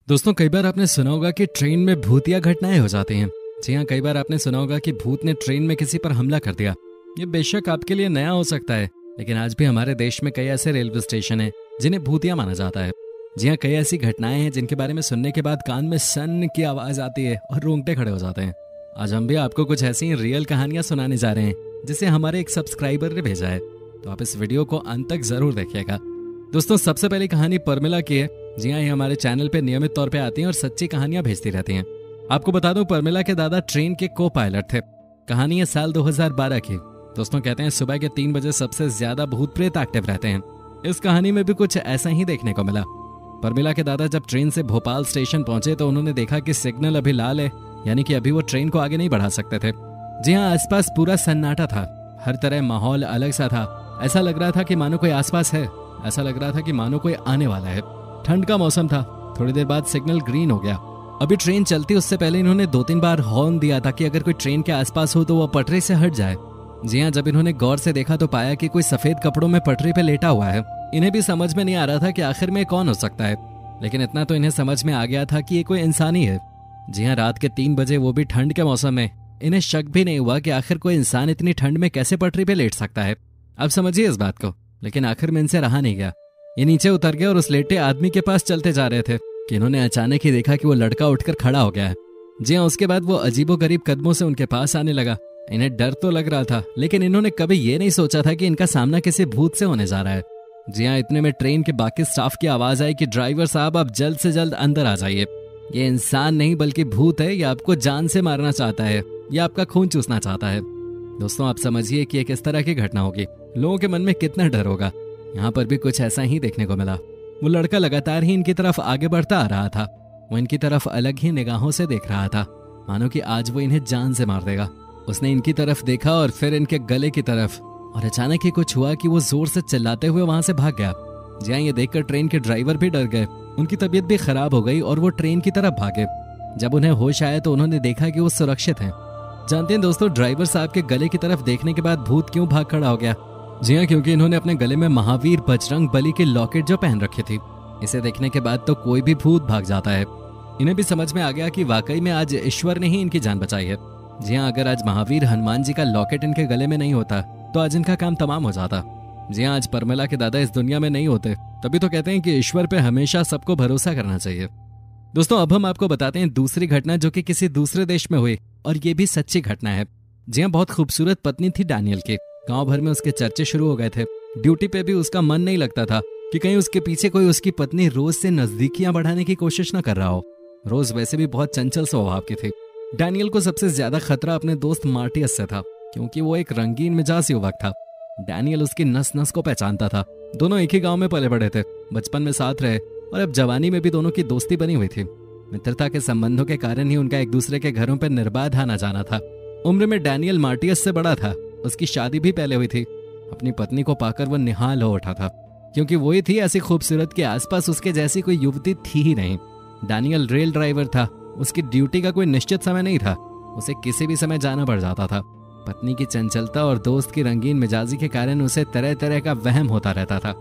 दोस्तों, कई बार आपने सुना होगा कि ट्रेन में भूतिया घटनाएं हो जाती हैं। जी हाँ, कई बार आपने सुना होगा कि भूत ने ट्रेन में किसी पर हमला कर दिया। ये बेशक आपके लिए नया हो सकता है, लेकिन आज भी हमारे देश में कई ऐसे रेलवे स्टेशन हैं जिन्हें भूतिया माना जाता है। जी हाँ, कई ऐसी घटनाएं हैं जिनके बारे में सुनने के बाद कान में सन की आवाज आती है और रोंगटे खड़े हो जाते हैं। आज हम भी आपको कुछ ऐसी रियल कहानियां सुनाने जा रहे हैं जिसे हमारे एक सब्सक्राइबर ने भेजा है, तो आप इस वीडियो को अंत तक जरूर देखिएगा। दोस्तों, सबसे पहली कहानी परमिला की है। जी हाँ, ये हमारे चैनल पे नियमित तौर पे आती हैं और सच्ची कहानियां भेजती रहती हैं। आपको बता दूं, परमिला के दादा ट्रेन के को पायलट थे। कहानी है साल 2012 की। दोस्तों, कहते हैं सुबह के 3 बजे सबसे ज्यादा भूत प्रेत एक्टिव रहते हैं। इस कहानी में भी कुछ ऐसा ही देखने को मिला। परमिला के दादा जब ट्रेन से भोपाल स्टेशन पहुंचे तो उन्होंने देखा कि सिग्नल अभी लाल है, यानी कि अभी वो ट्रेन को आगे नहीं बढ़ा सकते थे। जी हाँ, आसपास पूरा सन्नाटा था। हर तरह माहौल अलग सा था। ऐसा लग रहा था कि मानो कोई आसपास है, ऐसा लग रहा था कि मानो कोई आने वाला है। ठंड का मौसम था। थोड़ी देर बाद सिग्नल ग्रीन हो गया। अभी ट्रेन चलती उससे पहले इन्होंने 2-3 बार हॉर्न दिया था कि अगर कोई ट्रेन के आसपास हो तो वो पटरी से हट जाए। जी हाँ, जब इन्होंने गौर से देखा तो पाया कि कोई सफेद कपड़ों में पटरी पे लेटा हुआ है। इन्हें भी समझ में नहीं आ रहा था कि आखिर में कौन हो सकता है, लेकिन इतना तो इन्हें समझ में आ गया था कि ये कोई इंसान ही है। जी हाँ, रात के 3 बजे, वो भी ठंड के मौसम में। इन्हें शक भी नहीं हुआ कि आखिर कोई इंसान इतनी ठंड में कैसे पटरी पे लेट सकता है। अब समझिए इस बात को। लेकिन आखिर में इनसे रहा नहीं गया। ये नीचे उतर गए और उस लेटे आदमी के पास चलते जा रहे थे कि इन्होंने अचानक ही देखा कि वो लड़का उठकर खड़ा हो गया है। जी हाँ, उसके बाद वो अजीबोगरीब कदमों से उनके पास आने लगा। इन्हें डर तो लग रहा था, लेकिन इन्होंने कभी ये नहीं सोचा था कि इनका सामना किसी भूत से होने जा रहा है। जी हाँ, इतने में ट्रेन के बाकी स्टाफ की आवाज आई कि ड्राइवर साहब, आप जल्द से जल्द अंदर आ जाइए। ये इंसान नहीं बल्कि भूत है। ये आपको जान से मारना चाहता है, ये आपका खून चूसना चाहता है। दोस्तों, आप समझिए कि ये किस तरह की घटना होगी। लोगों के मन में कितना डर होगा। यहाँ पर भी कुछ ऐसा ही देखने को मिला। वो लड़का लगातार ही इनकी तरफ आगे बढ़ता आ रहा था। वो इनकी तरफ अलग ही निगाहों से देख रहा था, मानो कि आज वो इन्हें जान से मार देगा। उसने इनकी तरफ देखा और फिर इनके गले की तरफ, और अचानक ही कुछ हुआ कि वो जोर से चिल्लाते हुए वहां से भाग गया। जी हाँ, ये देखकर ट्रेन के ड्राइवर भी डर गए। उनकी तबीयत भी खराब हो गई और वो ट्रेन की तरफ भागे। जब उन्हें होश आया तो उन्होंने देखा कि वो सुरक्षित हैं। जानते हैं दोस्तों, ड्राइवर साहब के गले की तरफ देखने के बाद भूत क्यों भाग खड़ा हो गया? जी हाँ, क्योंकि इन्होंने अपने गले में महावीर बजरंग बली की लॉकेट जो पहन रखी थी। इसे देखने के बाद तो कोई भी भूत भाग जाता है। इन्हें भी समझ में आ गया कि वाकई में आज ईश्वर ने ही इनकी जान बचाई है। जी हाँ, अगर आज महावीर हनुमान जी का लॉकेट इनके गले में नहीं होता तो आज इनका काम तमाम हो जाता। जी हाँ, आज परमिला के दादा इस दुनिया में नहीं होते। तभी तो कहते हैं कि ईश्वर पे हमेशा सबको भरोसा करना चाहिए। दोस्तों, अब हम आपको बताते हैं दूसरी घटना जो कि किसी दूसरे देश में हुई, और ये भी सच्ची घटना है। जी हाँ, बहुत खूबसूरत पत्नी थी डैनियल की। गांव भर में उसके चर्चे शुरू हो गए थे। ड्यूटी पे भी उसका मन नहीं लगता था कि कहीं उसके पीछे कोई उसकी पत्नी रोज से नजदीकियां बढ़ाने की कोशिश न कर रहा हो। रोज वैसे भी बहुत चंचल स्वभाव की थी। डैनियल को सबसे ज्यादा खतरा अपने दोस्त मार्टियस से था, क्योंकि वो एक रंगीन मिजाज युवक था। डैनियल उसकी नस नस को पहचानता था। दोनों एक ही गांव में पले बड़े थे, बचपन में साथ रहे और अब जवानी में भी दोनों की दोस्ती बनी हुई थी। मित्रता के संबंधों के कारण ही उनका एक दूसरे के घरों पर निर्बाध आना जाना था। उम्र में डैनियल मार्टियस से बड़ा था। उसकी शादी भी पहले हुई थी। अपनी पत्नी को पाकर वो निहाल हो उठा था, क्योंकि वही थी ऐसी खूबसूरत के आसपास उसके जैसी कोई युवती थी ही नहीं। डैनियल रेल ड्राइवर था। उसकी ड्यूटी का कोई निश्चित समय नहीं था। उसे किसी भी समय जाना पड़ जाता था। पत्नी की चंचलता और दोस्त की रंगीन मिजाजी के कारण उसे तरह तरह का वहम होता रहता था।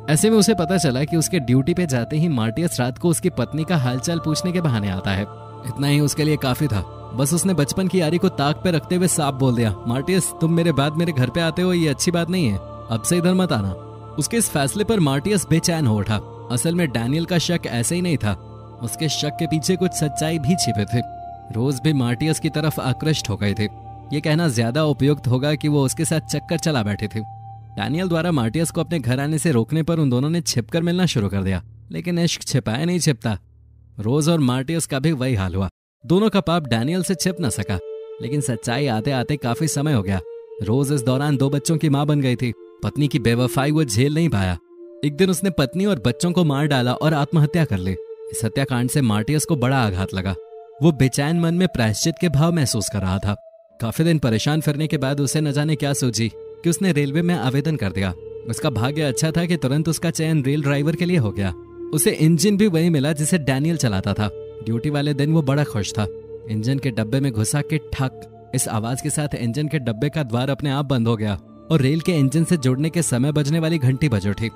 ऐसे में उसे पता चला कि उसके ड्यूटी पे जाते ही मार्टियस रात को उसकी पत्नी का हालचाल पूछने के बहाने आता है। इतना ही उसके लिए काफी था। बस उसने बचपन की यारी को ताक पे रखते हुए साफ बोल दिया, मार्टियस, तुम मेरे बाद मेरे घर पे आते हो, ये अच्छी बात नहीं है। अब से इधर मत आना। उसके इस फैसले पर मार्टियस बेचैन हो उठा। असल में डैनियल का शक ऐसे ही नहीं था। उसके शक के पीछे कुछ सच्चाई भी छिपे थे। रोज भी मार्टियस की तरफ आकृष्ट हो गए थे। ये कहना ज्यादा उपयुक्त होगा कि वो उसके साथ चक्कर चला बैठे थे। डैनियल द्वारा मार्टियस को अपने घर आने से रोकने पर उन दोनों ने छिपकर मिलना शुरू कर दिया, लेकिन इश्क छिपाया नहीं छिपता। रोज और मार्टियस का भी वही हाल हुआ। दोनों का पाप डैनियल से छिप न सका, लेकिन सच्चाई आते आते काफी समय हो गया। रोज इस दौरान 2 बच्चों की मां बन गई थी। पत्नी की बेवफाई वो झेल नहीं पाया। एक दिन उसने पत्नी और बच्चों को मार डाला और आत्महत्या कर ली। इस हत्याकांड से मार्टियस को बड़ा आघात लगा। वो बेचैन मन में प्रायश्चित के भाव महसूस कर रहा था। काफी दिन परेशान फिरने के बाद उसे न जाने क्या सूझी कि उसने रेलवे में आवेदन कर दिया। उसका भाग्य अच्छा था कि तुरंत उसका चयन रेल ड्राइवर के लिए हो गया। उसे इंजन भी वही मिला जिसे डैनियल चलाता था। ड्यूटी वाले दिन वो बड़ा खुश था। इंजन के डब्बे में घुसा के ठक, इस आवाज के साथ इंजन के डब्बे का द्वार अपने आप बंद हो गया और रेल के इंजन से जुड़ने के समय बजने वाली घंटी बज उठी।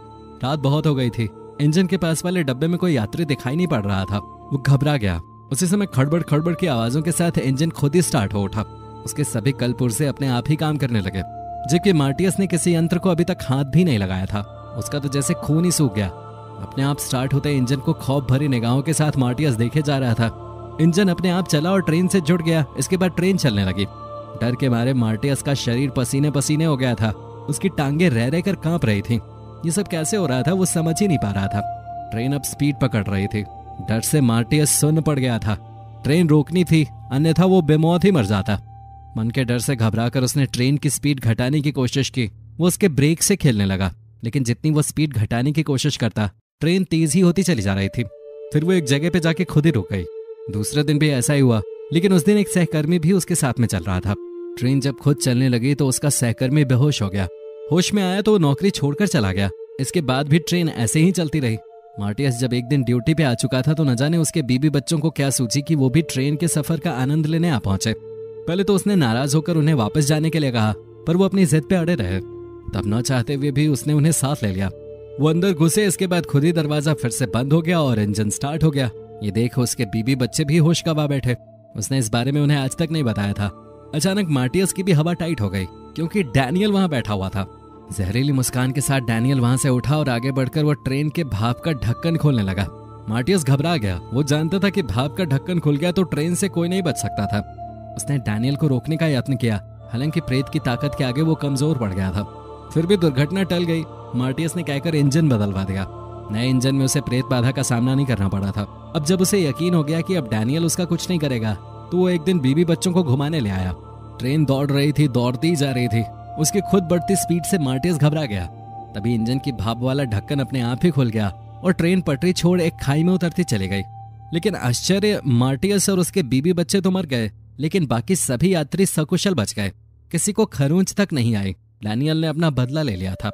रात बहुत हो गई थी। इंजन के पास वाले डब्बे में कोई यात्री दिखाई नहीं पड़ रहा था। वो घबरा गया। उसी समय खड़बड़ खड़बड़ की आवाजों के साथ इंजन खुद ही स्टार्ट हो उठा। उसके सभी कल पुर्जे अपने आप ही काम करने लगे, जबकि मार्टियस ने किसी यंत्र को अभी तक हाथ भी नहीं लगाया था। उसका तो जैसे खून ही सूख गया। अपने आप स्टार्ट होते इंजन को खौफ भरी निगाहों के साथ मार्टियस देखे जा रहा था। इंजन अपने आप चला और ट्रेन से जुड़ गया। इसके बाद ट्रेन चलने लगी। डर के मारे मार्टियस का शरीर पसीने पसीने हो गया था। उसकी टांगे रह रह कर कांप रही थी। ये सब कैसे हो रहा था वो समझ ही नहीं पा रहा था। ट्रेन अब स्पीड पकड़ रही थी। डर से मार्टियस सुन्न पड़ गया था। ट्रेन रोकनी थी, अन्यथा वो बेमौत ही मर जाता। मन के डर से घबराकर उसने ट्रेन की स्पीड घटाने की कोशिश की। वो उसके ब्रेक से खेलने लगा, लेकिन जितनी वो स्पीड घटाने की कोशिश करता, ट्रेन तेज ही होती चली जा रही थी। फिर वो एक जगह पे जाके खुद ही रुक गई। दूसरे दिन भी ऐसा ही हुआ, लेकिन उस दिन एक सहकर्मी भी उसके साथ में चल रहा था। ट्रेन जब खुद चलने लगी तो उसका सहकर्मी बेहोश हो गया। होश में आया तो वो नौकरी छोड़कर चला गया। इसके बाद भी ट्रेन ऐसे ही चलती रही। मार्टियस जब एक दिन ड्यूटी पे आ चुका था तो न जाने उसके बीबी बच्चों को क्या सूझी कि वो भी ट्रेन के सफर का आनंद लेने आ पहुंचे। पहले तो उसने नाराज होकर उन्हें वापस जाने के लिए कहा, पर वो अपनी जिद पे अड़े रहे। तब न चाहते हुए भी उसने उन्हें साथ ले लिया। वो अंदर घुसे, इसके बाद खुद ही दरवाजा फिर से बंद हो गया और इंजन स्टार्ट हो गया। ये देख उसके बीबी बच्चे भी होश गंवा बैठे। उसने इस बारे में उन्हें आज तक नहीं बताया था। अचानक मार्टियस की भी हवा टाइट हो गई, क्योंकि डैनियल वहां बैठा हुआ था। जहरीली मुस्कान के साथ डैनियल वहां से उठा और आगे बढ़कर वो ट्रेन के भाप का ढक्कन खोलने लगा। मार्टियस घबरा गया। वो जानता था कि भाप का ढक्कन खुल गया तो ट्रेन से कोई नहीं बच सकता था। उसने डैनियल को रोकने का यत्न किया, हालांकि प्रेत की ताकत के आगे वो कमजोर पड़ गया था। फिर भी दुर्घटना टल गई। मार्टियस ने कहकर इंजन बदलवा दिया। नए इंजन में उसे प्रेत बाधा का सामना नहीं करना पड़ा था। अब जब उसे यकीन हो गया कि अब डैनियल उसका कुछ नहीं करेगा, तो वो एक दिन बीबी बच्चों को घुमाने ले आया। ट्रेन दौड़ रही थी, दौड़ती जा रही थी। उसकी खुद बढ़ती स्पीड से मार्टियस घबरा गया। तभी इंजन की भाप वाला ढक्कन अपने आप ही खुल गया और ट्रेन पटरी छोड़ एक खाई में उतरती चली गई। लेकिन आश्चर्य, मार्टियस और उसके बीबी बच्चे तो मर गए, लेकिन बाकी सभी यात्री सकुशल बच गए। किसी को खरोंच तक नहीं आई। डैनियल ने अपना बदला ले लिया था।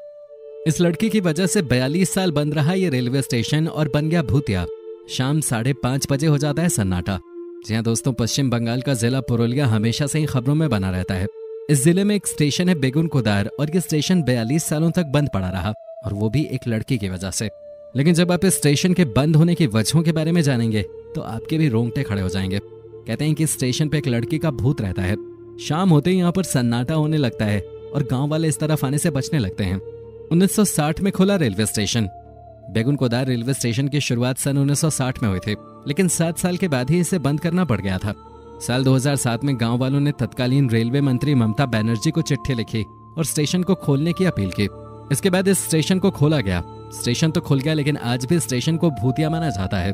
इस लड़की की वजह से 42 साल बंद रहा ये रेलवे स्टेशन और बन गया भूतिया। शाम 5:30 बजे हो जाता है सन्नाटा। जी हाँ दोस्तों, पश्चिम बंगाल का जिला पुरुलिया हमेशा से ही खबरों में बना रहता है। इस जिले में एक स्टेशन है बेगुनकुदार, और ये स्टेशन 42 सालों तक बंद पड़ा रहा, और वो भी एक लड़की की वजह से। लेकिन जब आप इस स्टेशन के बंद होने की वजहों के बारे में जानेंगे तो आपके भी रोंगटे खड़े हो जाएंगे। कहते हैं कि इस स्टेशन पे एक लड़की का भूत रहता है। शाम होते ही यहाँ पर सन्नाटा होने लगता है और गांव वाले इस तरफ आने से बचने लगते हैं। 1960 में खुला रेलवे स्टेशन। बेगुनकुदार रेलवे स्टेशन की शुरुआत सन 1960 में हुई थी, लेकिन 7 साल के बाद ही इसे बंद करना पड़ गया था। साल 2007 में गांव वालों ने तत्कालीन रेलवे मंत्री ममता बनर्जी को चिट्ठी लिखी और स्टेशन को खोलने की अपील की। इसके बाद इस स्टेशन को खोला गया। स्टेशन तो खुल गया, लेकिन आज भी स्टेशन को भूतिया माना जाता है।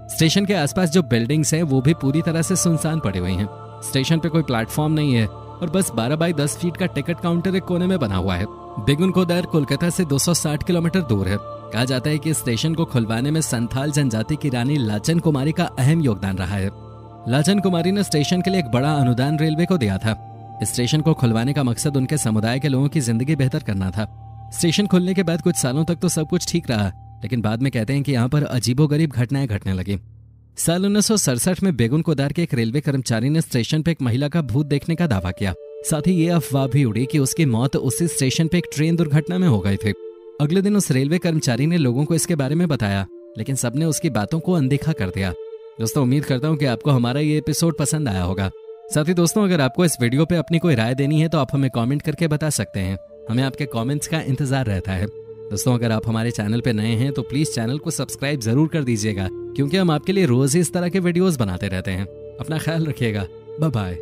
स्टेशन के आसपास जो बिल्डिंग्स हैं वो भी पूरी तरह से सुनसान पड़ी हुई हैं। स्टेशन पे कोई प्लेटफॉर्म नहीं है और बस 12 बाई 10 फीट का टिकट काउंटर एक कोने में बना हुआ है। बेगुनकुदार कोलकाता से 260 किलोमीटर दूर है। कहा जाता है कि स्टेशन को खुलवाने में संथाल जनजाति की रानी लाचन कुमारी का अहम योगदान रहा है। लाचन कुमारी ने स्टेशन के लिए एक बड़ा अनुदान रेलवे को दिया था। स्टेशन को खुलवाने का मकसद उनके समुदाय के लोगों की जिंदगी बेहतर करना था। स्टेशन खुलने के बाद कुछ सालों तक तो सब कुछ ठीक रहा, लेकिन बाद में कहते हैं कि यहाँ पर अजीबोगरीब घटनाएं घटने लगी। साल 1967 में बेगुनकुदार के एक रेलवे कर्मचारी ने स्टेशन पे एक महिला का भूत देखने का दावा किया। साथ ही ये अफवाह भी उड़ी कि उसकी मौत उसी स्टेशन पे एक ट्रेन दुर्घटना में हो गई थी। अगले दिन उस रेलवे कर्मचारी ने लोगों को इसके बारे में बताया, लेकिन सबने उसकी बातों को अनदेखा कर दिया। दोस्तों, उम्मीद करता हूँ कि आपको हमारा ये एपिसोड पसंद आया होगा। साथ ही दोस्तों, अगर आपको इस वीडियो पे अपनी कोई राय देनी है तो आप हमें कमेंट करके बता सकते हैं। हमें आपके कमेंट्स का इंतजार रहता है। दोस्तों, अगर आप हमारे चैनल पे नए हैं तो प्लीज चैनल को सब्सक्राइब जरूर कर दीजिएगा, क्योंकि हम आपके लिए रोज ही इस तरह के वीडियोस बनाते रहते हैं। अपना ख्याल रखिएगा। Bye bye.